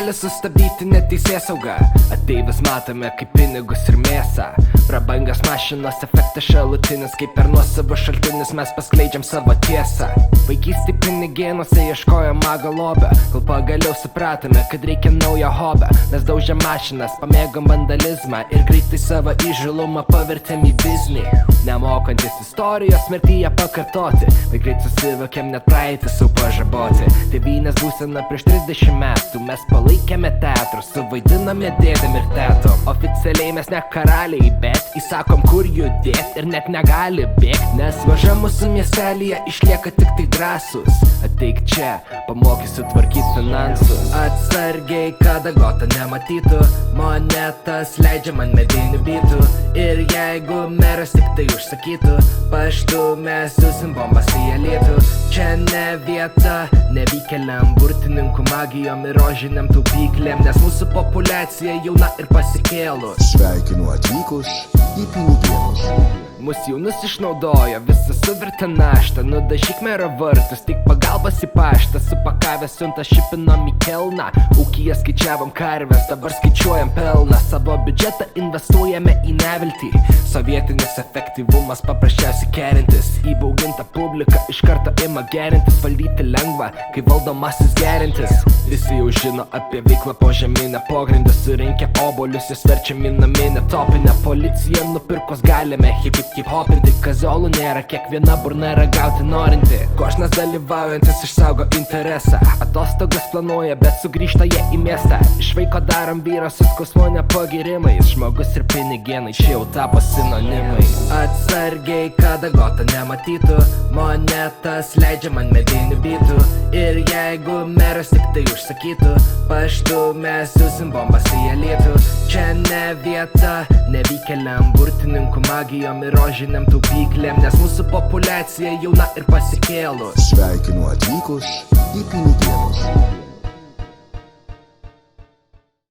gali sustabdyti neteisėsaugą. Ateivis matome kaip pinigus ir mėsą. Prabangios mašinos efektas šalutinis, kaip per nuosavus šaltinius mes paskleidžiam savo tiesą. Vaikystė pinigėnuose ieškojo mago lobio, kol pagaliau supratome, kad reikia naujo hobio. Mes daužėm mašinas, pamėgom vandalizmą ir greitai savo įžilumą pavertėm į biznį. Nemokantis istorijos mirtyje pakartoti, vai greit susivokėm net praeitį sau pažaboti. Tėvynės būsena prieš 30 metų, mes palaikėme teatrus, suvaidiname dėdėm ir tetom. Oficialiai mes ne karaliai, bet įsakom kur judėt ir net negali bėgt, nes maža mūsų miestelyje išlieka tik tai drąsus. Ateik čia, pamokysiu tvarkyt finansus. Atsargiai, kada gota nematytų, monetas leidžia man medinių bitų. Ir jeigu meras tik tai užsakytų, paštu mes siūsim bombas į Alytų. Čia ne vieta nevykėliam, burtininkų magijom ir rožiniam taupyklėm, nes mūsų populiacija jauna ir pasikėlus. Sveikinu atvykus į Pinigėnus. Mūsų jaunus išnaudojo, visą suvertę naštą. Nudažyk mero vartus, tik pagalbas į paštą. Supakavę siuntą šipinom į Kelną. Ūkyje skaičiavom karves, dabar skaičiuojam pelną. Savo biudžetą investuojame į neviltį. Sovietinis efektyvumas paprasčiausiai kerintis. Įbauginta publika iš karto ima gerintis. Valdyti lengva, kai valdomasis gerintis. Visi jau žino apie veiklą po žemynę pogrindę. Surinkę obolius, jūs verčiam į naminę topinę. Policija nupirkos galime hip-hopinti. Kaziolų nėra, kiekviena burna ragauti norinti. Košnas dalyvaujantis išsaugo interesą. Atostogas planuoja, bet sugrįžta jie į miestą. Iš vaiko darom vyro su skausmu nepagirimais. Žmogus ir pinigėnai čia jau tapo sinonimai. Atsargiai, kada gota nematytų, monetas leidžia man medinių bitų. Ir jeigu meras tik tai užsakytų, paštu mes siūsim bombas į Alytų. Čia ne vieta nevykėliam, burtininkų magijom ir rožiniam taupyklėm, nes mūsų populiacija jauna ir pasikėlus. Sveikinu atvykus į Pinigėnus.